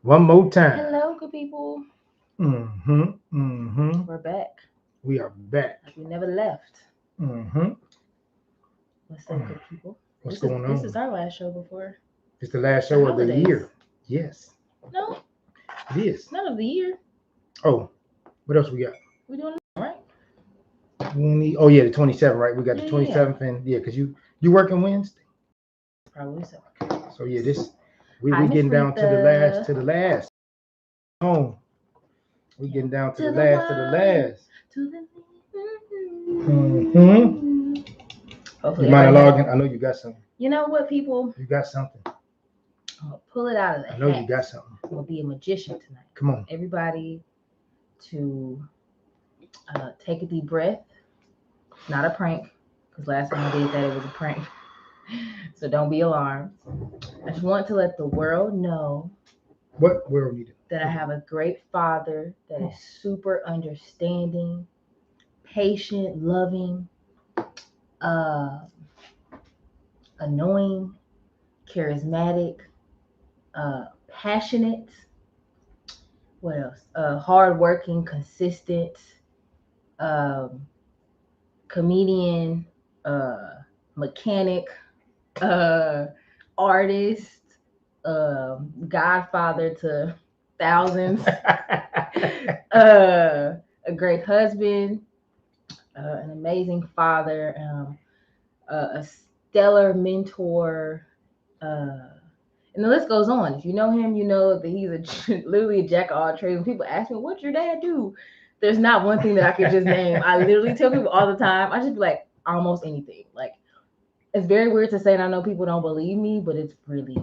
One more time. Hello, good people. Mm-hmm. Mm-hmm. We're back. We are back. Like we never left. Mm-hmm. What's up, good people? What's This is going this is on? our last show before It's the last the show of the holidays. year. Yes, No, it is. none of the year. Oh, what else we got? We're doing it, right? Oh yeah, the 27th, right? We got the Yeah. 27th, and yeah, because you working Wednesday. Probably so. So yeah, this we Hi, Miss getting down to the last Rita. to the last. Oh, we Yeah. getting down to To the the last to the one, last. to the. Mm-hmm. You Hopefully, might have everybody had. logged in. I know you got something. You know what, people? You got something. I'm gonna pull it out of the I know you hat. got something. I'm gonna be a magician tonight. Come on. Everybody, to take a deep breath. Not a prank, because last time I did that, it was a prank. So don't be alarmed. I just want to let the world know Where are we? that I have a great father that is super understanding, patient, loving, uh, annoying, charismatic, passionate. What else? Hardworking, consistent, um, comedian, mechanic, uh, artist, godfather to thousands, a great husband, an amazing father, a stellar mentor, and the list goes on. If you know him, you know that he's literally a jack of all trades. When people ask me, "What's your dad do?" There's not one thing that I could just name. I literally tell people all the time. I just be like, almost anything. Like, it's very weird to say, and I know people don't believe me, but it's really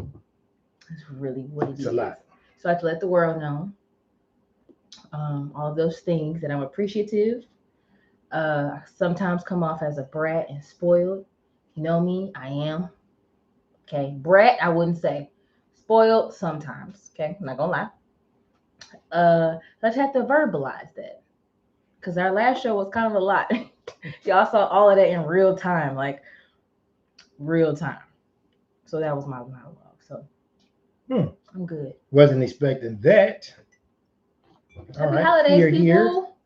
what it It's is. a lot. So I have to let the world know all of those things that I'm appreciative. I sometimes come off as a brat and spoiled. You know me, I am. Okay, brat, I wouldn't say. Spoiled sometimes. Okay, I'm not gonna lie. So I just have to verbalize that because our last show was kind of a lot. Y'all saw all of that in real time, like real time. So that was my monologue. So Hmm. I'm good. Wasn't expecting that. All Happy right, holidays, here people.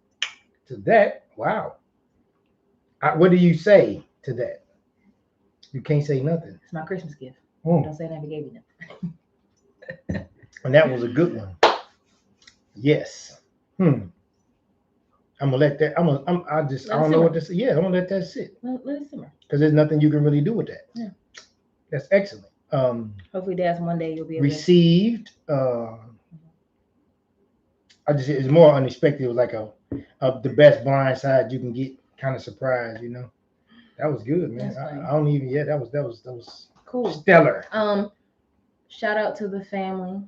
to that. Wow. What do you say to that? You can't say nothing. It's my Christmas gift. Hmm. Don't say I never gave you nothing. And that was a good one. Yes. Hmm. I'm gonna let that. I Let it don't know what simmer. to say. Yeah, I'm gonna let that sit Let it simmer. because there's nothing you can really do with that. Yeah. That's excellent. Hopefully, Dad's one day you'll be able to. Received. I just it's more unexpected. It was like a the best blind side you can get. Kind of surprised, you know. That was good, man. That's funny. I don't even. Yeah, that was Cool. stellar. Shout out to the family.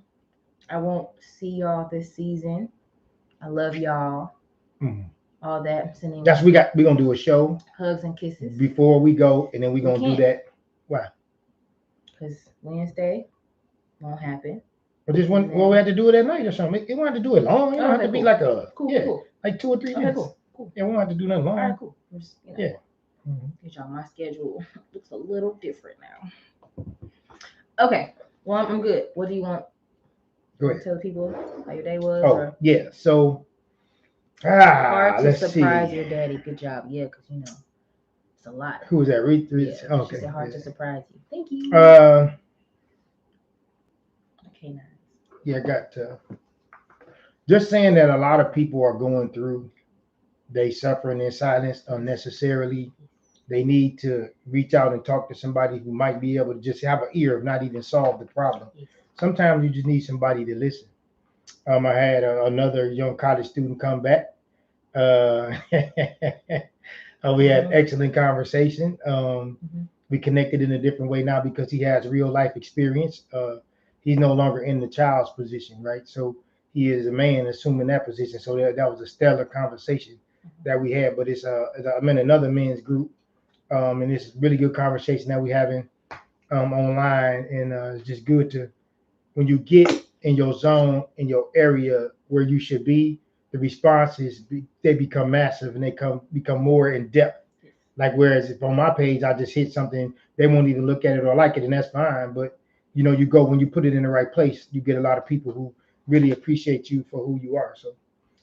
I won't see y'all this season. I love y'all. Mhm. All that. I'm sending That's we gonna do a show hugs and kisses. before we go, and then we We gonna do can't that. Why? because Wednesday won't happen. But this one, well, we had to do it at night or something. It won't have to do it long. It don't have Okay, to be cool. like a Cool. like 2 or 3 Okay, minutes. cool. Yeah, we won't have to do nothing All right, long. cool. Just, Yeah. Mhm. get y'all. My schedule looks a little different now. Okay. Well, I'm good. What do you want? Go Want to ahead. tell people how your day was? Oh Or yeah. So hard to let's surprise see. your daddy. Good job. Yeah, because it's a lot. Who was that? Reed? Yeah. She Okay. said hard to surprise you. Thank you. Uh, Okay, nice. yeah, I got just saying that a lot of people are going through. They suffering in silence unnecessarily. They need to reach out and talk to somebody who might be able to just have an ear, if not even solve the problem. Yes. Sometimes you just need somebody to listen. I had another young college student come back. Uh, we had excellent conversation. We connected in a different way now because he has real life experience. He's no longer in the child's position, right? So he is a man assuming that position. So that was a stellar conversation that we had. But I'm in another men's group, and it's really good conversation that we having online, and it's just good to when you get in your zone in your area where you should be, the responses they become massive and they become more in depth. Like whereas if on my page I just hit something, they won't even look at it or like it, and that's fine. But you go when you put it in the right place, you get a lot of people who really appreciate you for who you are. So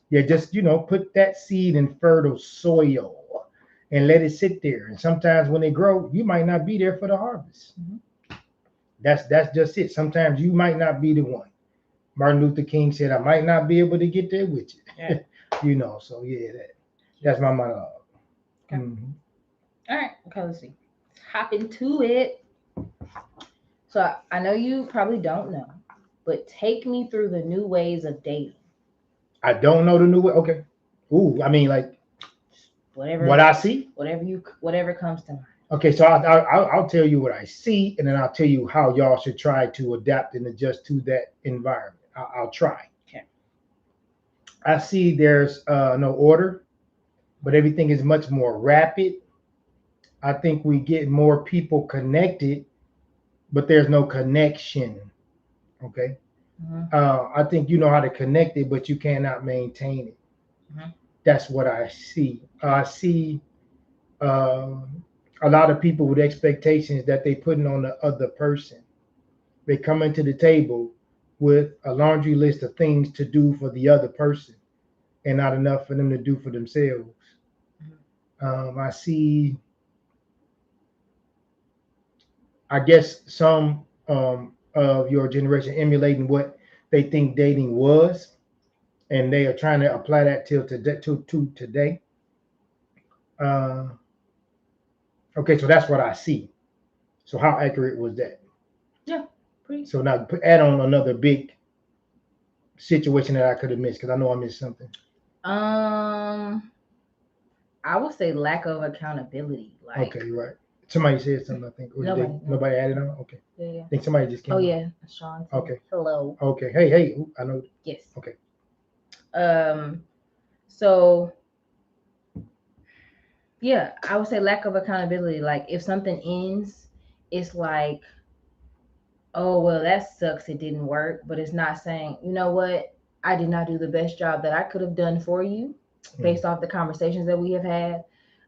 yeah, just put that seed in fertile soil and let it sit there. And sometimes when they grow, you might not be there for the harvest. That's just it. Sometimes you might not be the one. Martin Luther King said, "I might not be able to get there with you." Yeah. So yeah, that's my monologue. Okay. All right. Okay, let's see. Let's hop into it. So I know you probably don't know, but take me through the new ways of dating. I don't know the new way. Okay. Ooh, I mean, like Whatever. what I see. Whatever comes to mind. Okay, so I'll tell you what I see, and then I'll tell you how y'all should try to adapt and adjust to that environment. I'll try. Okay. I see there's no order, but everything is much more rapid. I think we get more people connected, but there's no connection. Okay. I think you know how to connect it, but you cannot maintain it. That's what I see. I see a lot of people with expectations that they putting on the other person. They come into the table with a laundry list of things to do for the other person and not enough for them to do for themselves. I see, I guess, some of your generation emulating what they think dating was, and they are trying to apply that to today. Okay, so that's what I see. So how accurate was that? Yeah, pretty. So now add on another big situation that I could have missed because I know I missed something. I would say lack of accountability. Like, okay, right. Somebody said something. I think. Nobody added on. Okay. Yeah. I think somebody just came. Oh yeah, Sean. Okay. Hello. Okay. Hey. Ooh, I know. Yes. Okay. So yeah, I would say lack of accountability. Like if something ends, it's like, oh well, that sucks. It didn't work, but it's not saying, you know what, I did not do the best job that I could have done for you, based off the conversations that we have had,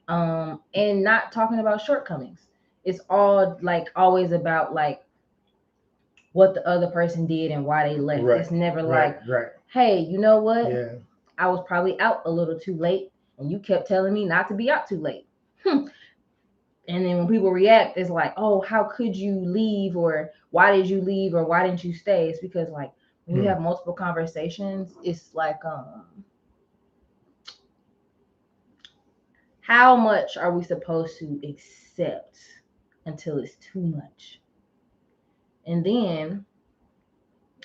and not talking about shortcomings. It's all like always about like what the other person did and why they left. Right. It's never like, hey, you know what? Yeah. I was probably out a little too late, and you kept telling me not to be out too late. And then when people react, it's like, oh, how could you leave? Or why did you leave? Or why didn't you stay? It's because like when you have multiple conversations, it's like, how much are we supposed to accept until it's too much? And then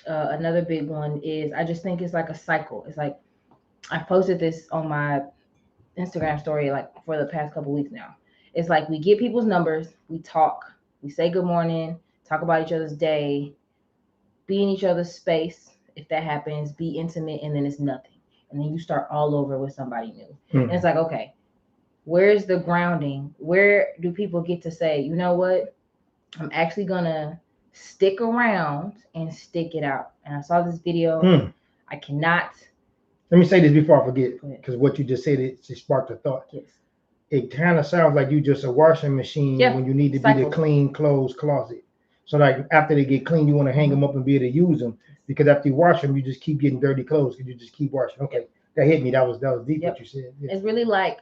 another big one is I just think it's like a cycle. It's like I posted this on my Instagram story like for the past couple weeks now. It's like we get people's numbers, we talk, we say good morning, talk about each other's day, be in each other's space if that happens, be intimate, and then it's nothing. And then you start all over with somebody new. And it's like, okay, where's the grounding? Where do people get to say, you know what? I'm actually gonna stick around and stick it out. And I saw this video. I cannot. Let me say this before I forget, because what you just said, it sparked a thought. Yes. It kind of sounds like you just a washing machine when you need to be the clean clothes closet. So like after they get clean, you want to hang them up and be able to use them, because after you wash them, you just keep getting dirty clothes because you just keep washing. Okay, that hit me. That was deep what you said. Yeah. It's really like,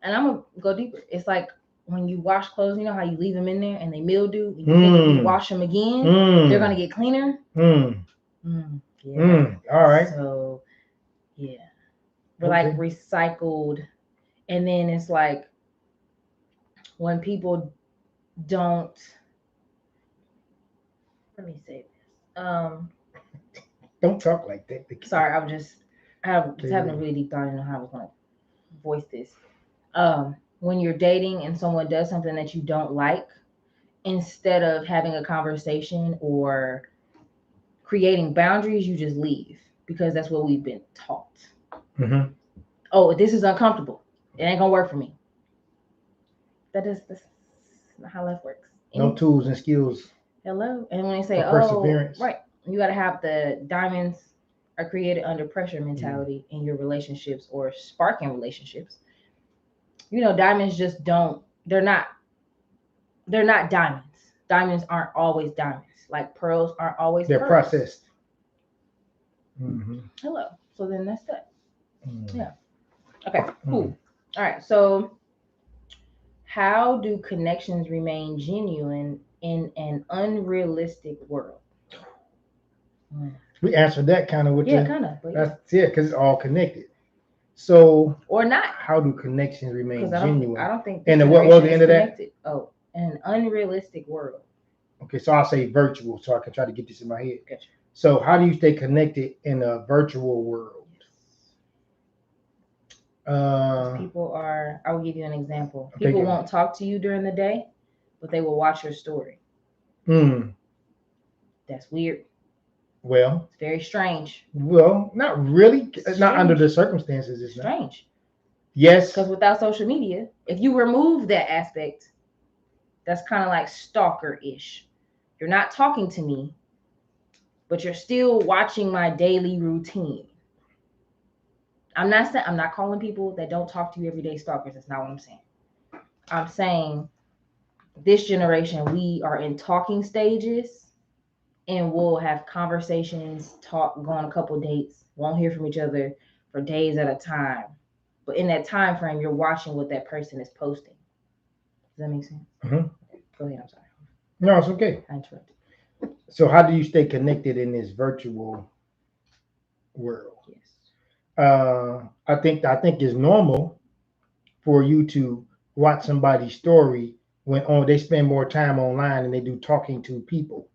and I'm gonna go deeper. It's like when you wash clothes, you know how you leave them in there and they mildew, and you think if you wash them again, they're gonna get cleaner. Yeah. All right. So yeah, we're like recycled, and then it's like when people don't. Let me say this. Don't talk like that. Sorry, I was having a really deep thought. I didn't know how I was gonna voice this. When you're dating and someone does something that you don't like, instead of having a conversation or creating boundaries, you just leave, because that's what we've been taught. Oh, this is uncomfortable. It ain't gonna work for me. That's not how life works. No tools and skills. Hello. And when they say, oh, right, you gotta have the diamonds are created under pressure mentality in your relationships or sparking relationships. You know, diamonds just don't, they're not diamonds. Diamonds aren't always diamonds. Like pearls aren't always they're pearls. processed. Hello. So then that's that. Mm. Yeah. Okay, cool. All right. So how do connections remain genuine in an unrealistic world? We answered that kind of with kind of, but that's it, because it's all connected. So or not. how do connections remain Because genuine? I don't think And what was the end of that? Oh, an unrealistic world. Okay, so I'll say virtual, so I can try to get this in my head. Gotcha. So how do you stay connected in a virtual world? People are. I will give you an example. Okay, People won't talk to you during the day, but they will watch your story. That's weird. Well, it's very strange. Well, not really. Not under the circumstances. It's strange. Yes. Because without social media, if you remove that aspect, that's kind of like stalker-ish. You're not talking to me, but you're still watching my daily routine. I'm not calling people that don't talk to you every day stalkers. That's not what I'm saying. I'm saying this generation, we are in talking stages and we'll have conversations, go on a couple dates, won't hear from each other for days at a time. But in that time frame, you're watching what that person is posting. Does that make sense? Mm-hmm. Go ahead. I'm sorry. No, it's okay. I interrupted. So how do you stay connected in this virtual world? Yes. I think it's normal for you to watch somebody's story when they spend more time online than they do talking to people.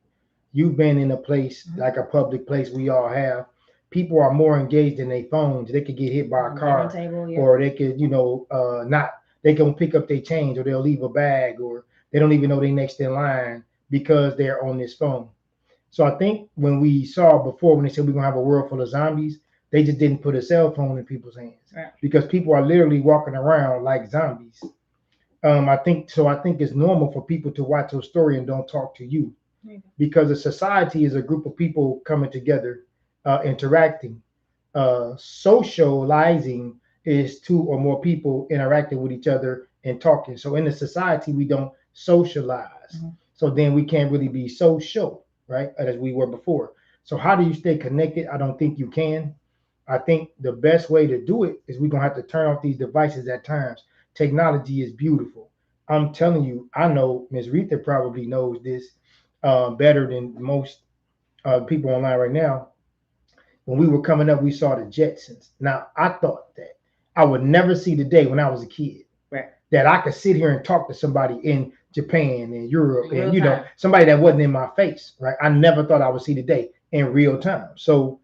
You've been in a place like a public place we all have. People are more engaged in their phones. They could get hit by a car, or they could, not. They can pick up their change, or they'll leave a bag, or they don't even know they're next in line because they're on this phone. So I think when we saw before, when they said we're gonna have a world full of zombies, they just didn't put a cell phone in people's hands, right? Because people are literally walking around like zombies. I think it's normal for people to watch your story and don't talk to you, because a society is a group of people coming together, interacting. Socializing is two or more people interacting with each other and talking. So in a society, we don't socialize. So then we can't really be social, right? As we were before. So how do you stay connected? I don't think you can. I think the best way to do it is we're gonna have to turn off these devices at times. Technology is beautiful. I'm telling you, I know Ms. Rita probably knows this better than most people online right now. When we were coming up, we saw the Jetsons. Now, I thought that I would never see the day when I was a kid, right, that I could sit here and talk to somebody in Japan and Europe and somebody that wasn't in my face, right? I never thought I would see the day in real time. So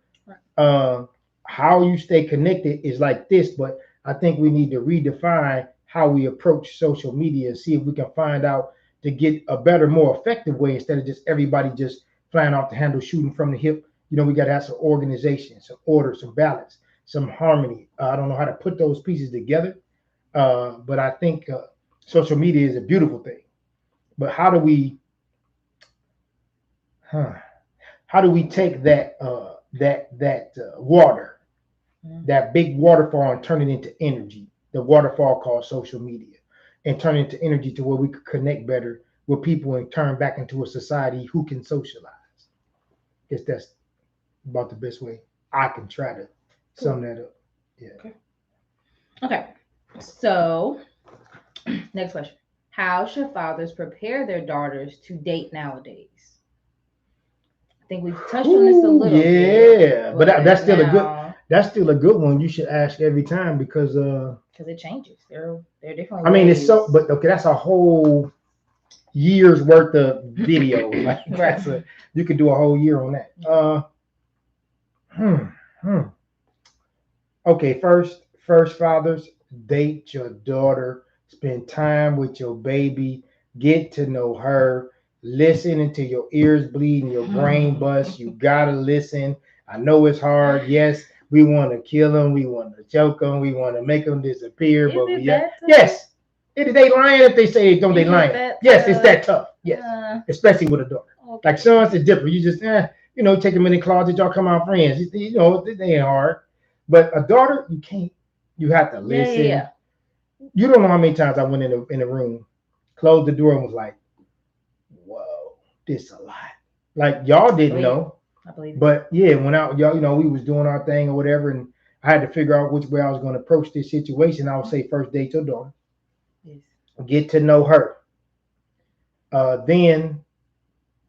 how you stay connected is like this, but I think we need to redefine how we approach social media and see if we can find out to get a better, more effective way, instead of just everybody just flying off the handle, shooting from the hip. We got to have some organization, some order, some balance, some harmony. I don't know how to put those pieces together, but I think social media is a beautiful thing. But how do we take that water, that big waterfall, and turn it into energy? The waterfall called social media, and turn it into energy to where we could connect better with people and turn back into a society who can socialize. I guess that's about the best way I can try to sum that up. Yeah. Okay. So, next question. How should fathers prepare their daughters to date nowadays? I think we've touched on this a little bit. Yeah, but that's still a good one. You should ask every time, because it changes. There are different. I mean, it's so, but okay, that's a whole year's worth of video. Like, right. You could do a whole year on that. Okay, first fathers, date your daughter, spend time with your baby, get to know her, listen until your ears bleed and your brain busts. You gotta listen. I know it's hard. Yes, we want to kill them, we want to choke them, we want to make them disappear. But yes, they lying if they say don't. They lying. Yes, it's that tough. Yes, especially with a daughter. Okay. Like sons, it's different. You just take them in the closet. Y'all come out friends. They ain't hard. But a daughter, you can't. You have to listen. Yeah. You don't know how many times I went in a room, closed the door, and was like, "Whoa, this a lot." Like y'all didn't know. I believe it. But yeah, when y'all, we was doing our thing or whatever, and I had to figure out which way I was going to approach this situation. I would say first date your daughter, Yes. get to know her, then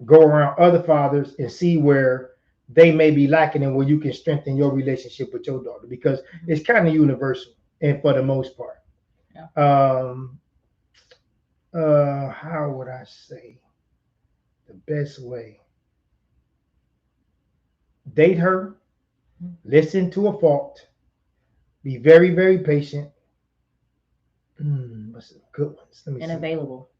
go around other fathers and see where they may be lacking and where you can strengthen your relationship with your daughter, because it's kind of universal and for the most part. Yeah. How would I say the best way? Date her, listen to a fault, be very, very patient. What's some good ones? Let me And see. available.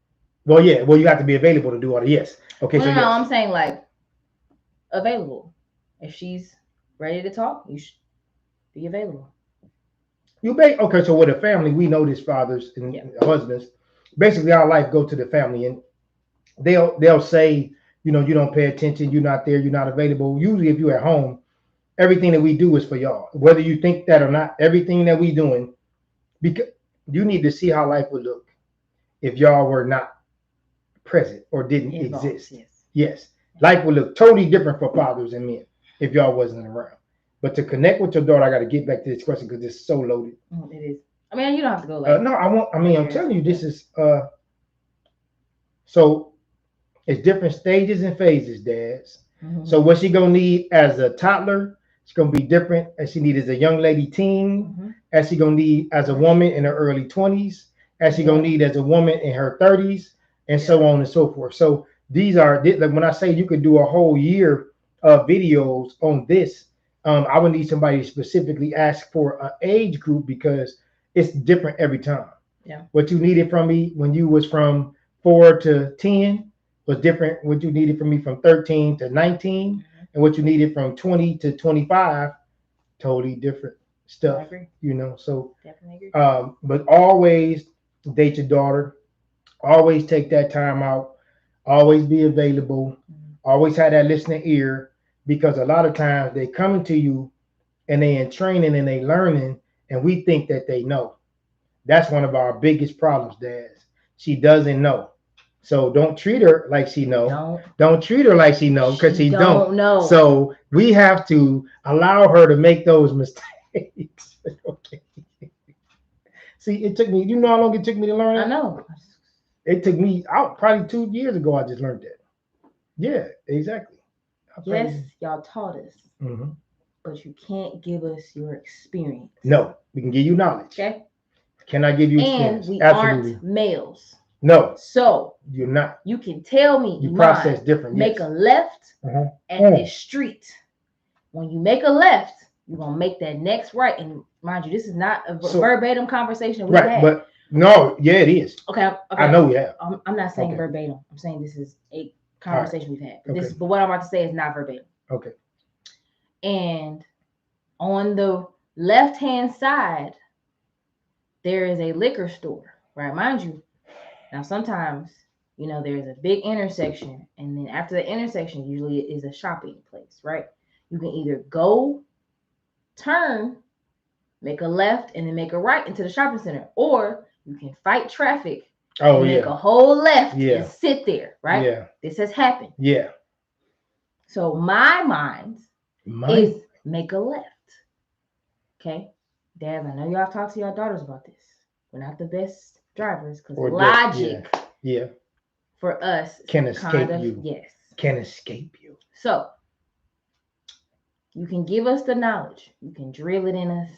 Well, yeah. Well, you have to be available to do all the yes. Okay, Well, so no, yes. I'm saying like available. If she's ready to talk, you should be available. Okay. So with a family, we know this fathers and husbands. Basically, our life go to the family, and they'll say, you don't pay attention, you're not there, you're not available. Usually, if you're at home, everything that we do is for y'all, whether you think that or not. Everything that we doing, because you need to see how life would look if y'all were not present or didn't exist. Yes. Life would look totally different for fathers and men if y'all wasn't around. But to connect with your daughter, I got to get back to this question because it's so loaded. It is. I mean, you don't have to go like. No, I won't. I mean, I'm telling you, this is so it's different stages and phases, dads. So what she gonna need as a toddler, it's gonna be different as she need as a young lady teen, as she gonna need as a woman in her early 20s, as she gonna need as a woman in her 30s, and so on and so forth. So these are, like when I say you could do a whole year of videos on this, I would need somebody to specifically ask for an age group because it's different every time. Yeah. What you needed from me when you was from 4 to 10 was different. What you needed from me from 13 to 19, and what you needed from 20 to 25, totally different stuff. I agree. So definitely agree. But always date your daughter. Always take that time out. Always be available. Always have that listening ear, because a lot of times they coming to you and they in training and they learning, and we think that they know. That's one of our biggest problems, Dad. She doesn't know. So don't treat her like she know. Don't treat her like she know, because she don't know. So we have to allow her to make those mistakes. Okay. See, it took me. You know how long it took me to learn that? I know. It took me out probably 2 years ago. I just learned that. Yeah, exactly. Yes, y'all taught us, but you can't give us your experience. No, we can give you knowledge. Okay. Can I give you experience? And we aren't males. No. So you're not. You can tell me you process different. Make a left at this street. When you make a left, you're gonna make that next right. And mind you, this is not a verbatim conversation we had. But no, yeah, it is. Okay. I know we have. I'm not saying verbatim. I'm saying this is a conversation we've had. But what I'm about to say is not verbatim. Okay. And on the left-hand side, there is a liquor store, right? Mind you, now sometimes, there's a big intersection, and then after the intersection, usually it is a shopping place, right? You can either go, turn, make a left, and then make a right into the shopping center, or you can fight traffic and make a whole left and sit there, right? Yeah. This has happened. Yeah. So my mind is make a left. Okay? Dad, I know y'all talked to your daughters about this. We're not the best drivers because logic for us can escape you. Yes. Can escape you. So you can give us the knowledge. You can drill it in us.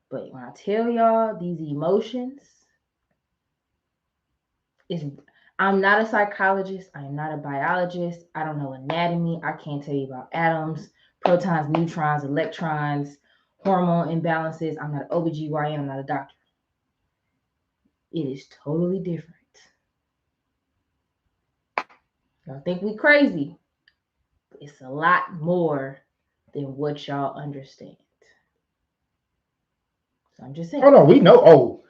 But when I tell y'all these emotions, I'm not a psychologist. I'm not a biologist. I don't know anatomy. I can't tell you about atoms, protons, neutrons, electrons, hormone imbalances. I'm not an OBGYN. I'm not a doctor. It is totally different. Y'all think we crazy. It's a lot more than what y'all understand. So I'm just saying. Oh no, we know.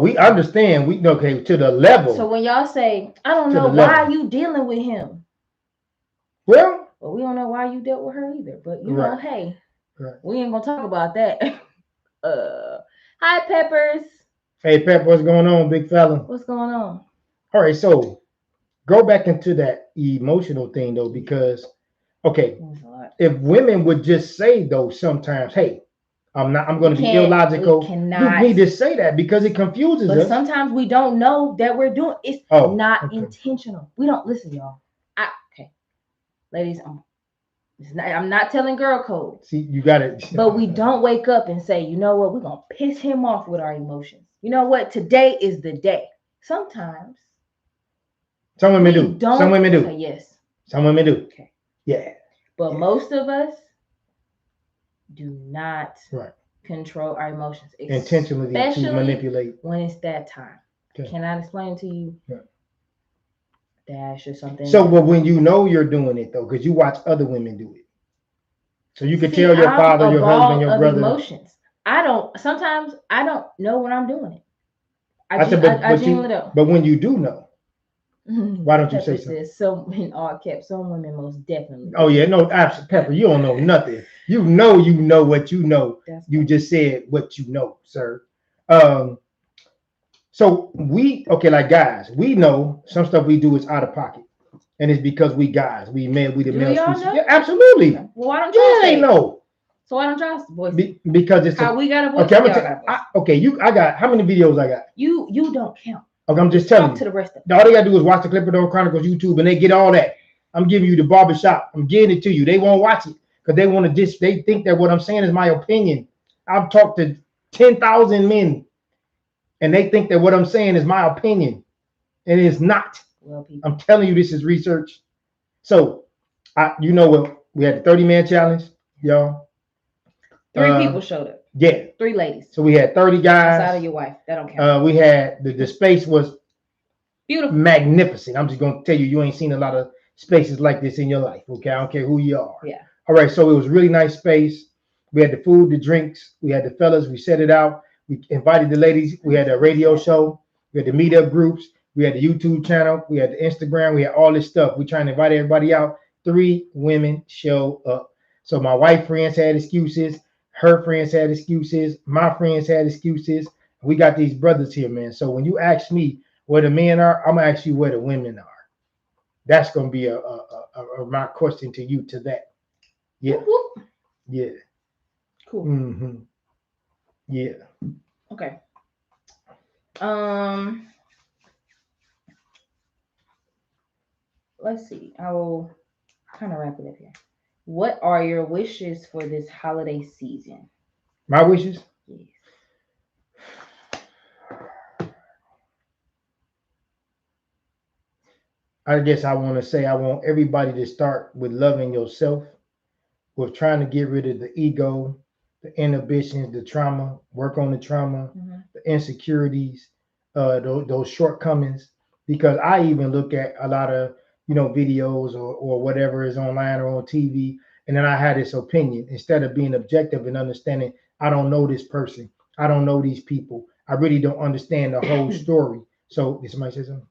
We understand. We to the level. So when y'all say, I don't know why you dealing with him. Well, we don't know why you dealt with her either. But hey, we ain't gonna talk about that. Hi, Peppers. Hey, Pep, what's going on, big fella? What's going on? All right, so go back into that emotional thing though, because Okay, if women would just say though sometimes, hey, I'm going to be illogical. You need to say that because it confuses us. But sometimes we don't know that we're doing it's not intentional. We don't listen, y'all. Okay, ladies, I'm not telling girl code. See, you got it. But we don't wake up and say, you know what, we're gonna piss him off with our emotions. You know what? Today is the day. Sometimes. Some women do. Some women do. Okay, yes. Some women do. Okay. Yeah. But most of us do not control our emotions. Intentionally to manipulate. When it's that time. Okay. Can I explain to you? Yeah. Dash or something. So, but when you know you're doing it though, because you watch other women do it. So you can tell your father, your husband, your brother. Emotions. Sometimes I don't know when I'm doing it. I genuinely don't. But when you do know, why don't you say something? So in all caps, some women most definitely. Oh yeah, no, absolutely, Pepper. You don't know nothing. You know what you know. You just said what you know, sir. So like guys, we know some stuff we do is out of pocket, and it's because we guys, we the male species. Yeah, absolutely. Well, why don't you say no? So why don't y'all voice? Because it's how we got a voice. Okay, I got how many videos I got? You don't count. Okay, I'm just telling you. To the rest of them. All they gotta do is watch the Clipperdome Chronicles YouTube, and they get all that. I'm giving you the barbershop. I'm getting it to you. They won't watch it because they want to they think that what I'm saying is my opinion. I've talked to 10,000 men, and they think that what I'm saying is my opinion, and it's not. Well, I'm telling you, this is research. So, we had the 30-man challenge, y'all. 3 people showed up. Yeah. 3 ladies. So we had 30 guys. Outside of your wife. That don't count. We had the space was beautiful. Magnificent. I'm just going to tell you ain't seen a lot of spaces like this in your life. Okay. I don't care who you are. Yeah. All right. So it was really nice space. We had the food, the drinks. We had the fellas. We set it out. We invited the ladies. We had a radio show. We had the meetup groups. We had the YouTube channel. We had the Instagram. We had all this stuff. We trying to invite everybody out. 3 women show up. So my wife friends had excuses. Her friends had excuses. My friends had excuses. We got these brothers here, man. So when you ask me where the men are, I'm gonna ask you where the women are. That's gonna be my question to you to that. Yeah. Whoop. Yeah. Cool. Mm-hmm. Yeah. Okay. Let's see. I will kind of wrap it up here. What are your wishes for this holiday season? My wishes? Yes. I guess I want to say I want everybody to start with loving yourself, with trying to get rid of the ego, the inhibitions, the trauma, work on the trauma, the insecurities, those shortcomings. Because I even look at a lot of videos or whatever is online or on TV, and then I had this opinion instead of being objective and understanding. I don't know this person. I don't know these people. I really don't understand the whole story. So did somebody say something?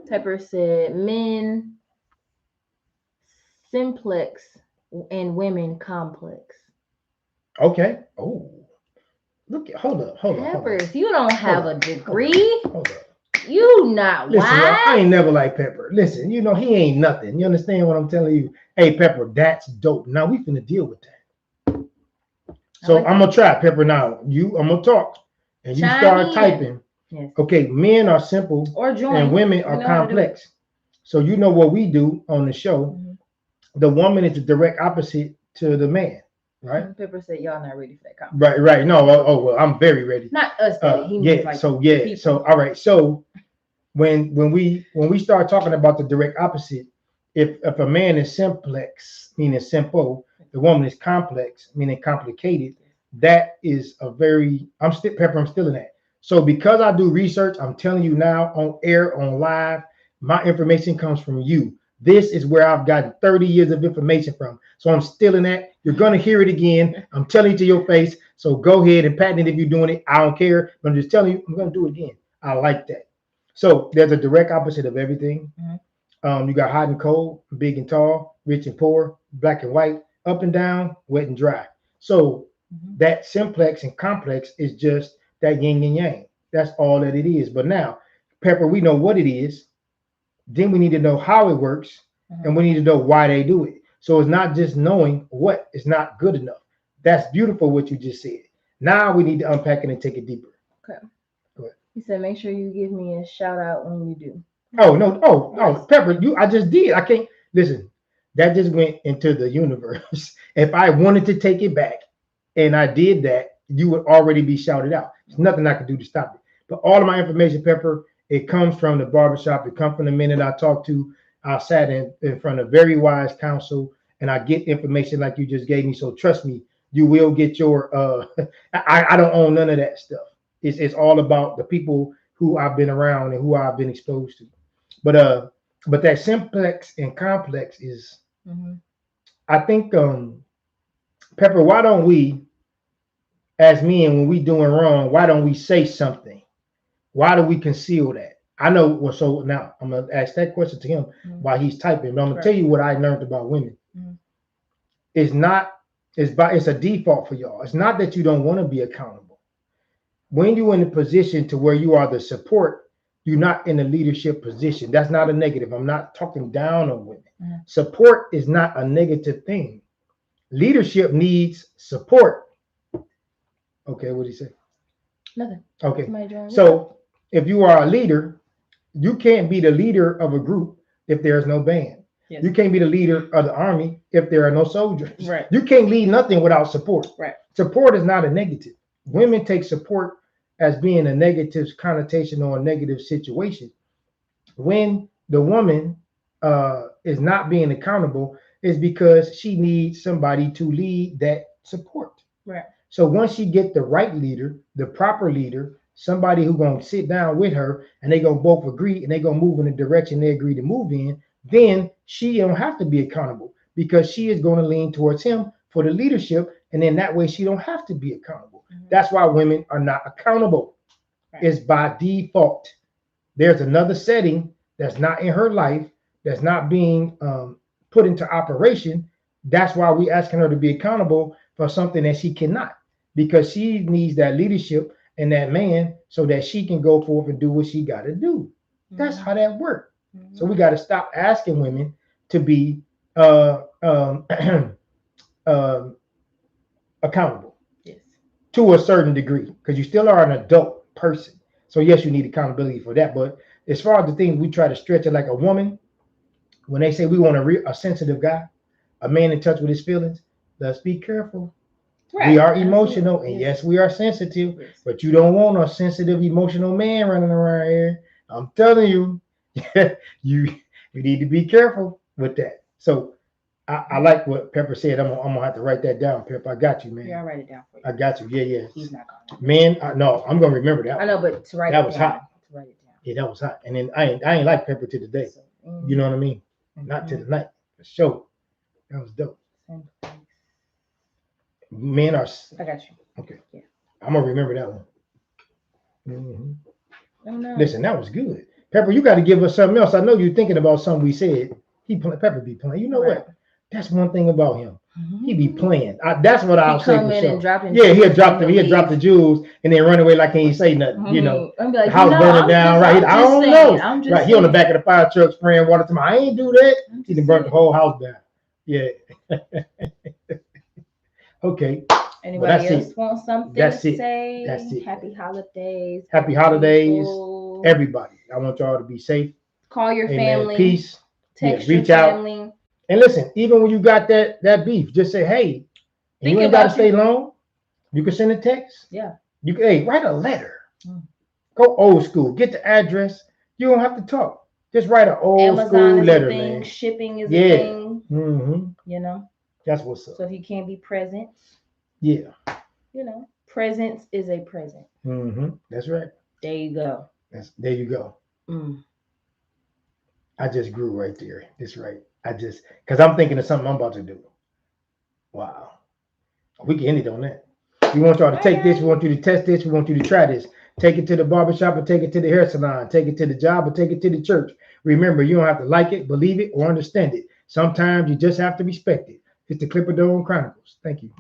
Pepper said men simplex and women complex. Okay. Oh, look! Hold up. Peppers, you don't have a degree. Hold up. You not listen, wise. I ain't never like Pepper. Listen, he ain't nothing. You understand what I'm telling you? Hey, Pepper, that's dope. Now we finna deal with that. So I'm gonna try, Pepper. Now I'm gonna talk, and you start typing. Yes. Okay, men are simple and women are complex. So you know what we do on the show. The woman is the direct opposite to the man, right? Pepper said y'all not ready for that conversation. Right. No, well, I'm very ready. Not us, So all right. So when we start talking about the direct opposite, if a man is simplex, meaning simple, the woman is complex, meaning complicated, that is a very Pepper, I'm still in that. So because I do research, I'm telling you now on air, on live, my information comes from you. This is where I've gotten 30 years of information from. So I'm still in that. You're going to hear it again. I'm telling you to your face. So go ahead and patent it if you're doing it. I don't care. But I'm just telling you, I'm going to do it again. I like that. So there's a direct opposite of everything. You got hot and cold, big and tall, rich and poor, black and white, up and down, wet and dry. So that simplex and complex is just that yin and yang. That's all that it is. But now, Pepper, we know what it is. Then we need to know how it works, and we need to know why they do it. So it's not just knowing what is not good enough. That's beautiful what you just said. Now we need to unpack it and take it deeper. Okay. Go ahead. He said, make sure you give me a shout out when you do. Oh no, oh, Yes. oh, Pepper, I just did. I can't listen. That just went into the universe. If I wanted to take it back and I did that, you would already be shouted out. There's nothing I could do to stop it. But all of my information, Pepper, it comes from the barbershop. It comes from the minute I talked to. I sat in front of very wise counsel and I get information like you just gave me. So trust me, you will get your I don't own none of that stuff. It's all about the people who I've been around and who I've been exposed to. But that simplex and complex is I think Pepper, why don't we as men when we doing wrong, why don't we say something? Why do we conceal that? I know. Well, so now I'm gonna ask that question to him while he's typing. But I'm gonna tell you what I learned about women. It's a default for y'all. It's not that you don't want to be accountable. When you're in a position to where you are the support, you're not in a leadership position. That's not a negative. I'm not talking down on women. Support is not a negative thing. Leadership needs support. Okay, what did he say? Nothing. Okay. So if you are a leader, you can't be the leader of a group if there's no band. Yes. You can't be the leader of the army if there are no soldiers. Right. You can't lead nothing without support. Right. Support is not a negative. Women take support as being a negative connotation or a negative situation. When the woman is not being accountable, is because she needs somebody to lead that support. Right. So once she get the right leader, the proper leader, somebody who's going to sit down with her and they're going to both agree and they're going to move in the direction they agree to move in, then she don't have to be accountable because she is going to lean towards him for the leadership. And then that way she don't have to be accountable. That's why women are not accountable. Right. It's by default. There's another setting that's not in her life, that's not being put into operation. That's why we asking her to be accountable for something that she cannot, because she needs that leadership and that man so that she can go forth and do what she got to do. That's how that works. So we got to stop asking women to be accountable. Yes. To a certain degree, because you still are an adult person. So yes, you need accountability for that. But as far as the things we try to stretch it like a woman, when they say we want a sensitive guy, a man in touch with his feelings, let's be careful. Right. We are emotional, and yes, we are sensitive, but you don't want a sensitive, emotional man running around here. I'm telling you, you need to be careful with that. So I like what Pepper said. I'm gonna have to write that down, Pepper. I got you, man. Yeah, I'll write it down for you. I got you. Yeah. He's not gonna. Man, no, I'm gonna remember that. I know, but to write that it was down, hot. To write it down. Yeah, that was hot. And then I ain't like Pepper to the day. You know what I mean? Not to the night. For sure. That was dope. Men are. I got you. Okay. Yeah. I'm gonna remember that one. Oh, no. Listen, that was good. Pepper, you got to give us something else. I know you're thinking about something we said. Pepper be playing. You know what? That's one thing about him. He be playing. That's what I'll say for sure. Yeah, he'll drop the jewels and then run away like he ain't say nothing. You know, like, house burning down. Right? I don't know. Right? He on the back of the fire truck spraying water to me. I ain't do that. He done burnt the whole house down. Yeah. Okay. Anybody else want something to say? That's it. Happy holidays. Happy holidays, everybody. I want y'all to be safe. Call your family. Peace. Text reach your out. family. And listen, even when you got that beef, just say, hey, and you ain't got to stay long. You can send a text. Yeah. You can write a letter. Go old school. Get the address. You don't have to talk. Just write an old school letter, man. Shipping is a thing. You know. That's what's up. So if you can't be present. Yeah. You know, presence is a present. That's right. There you go. There you go. I just grew right there. That's right. Because I'm thinking of something I'm about to do. Wow. We can end it on that. We want y'all to take this. We want you to test this. We want you to try this. Take it to the barbershop or take it to the hair salon. Take it to the job or take it to the church. Remember, you don't have to like it, believe it, or understand it. Sometimes you just have to respect it. It's the Clipper Dome Chronicles. Thank you.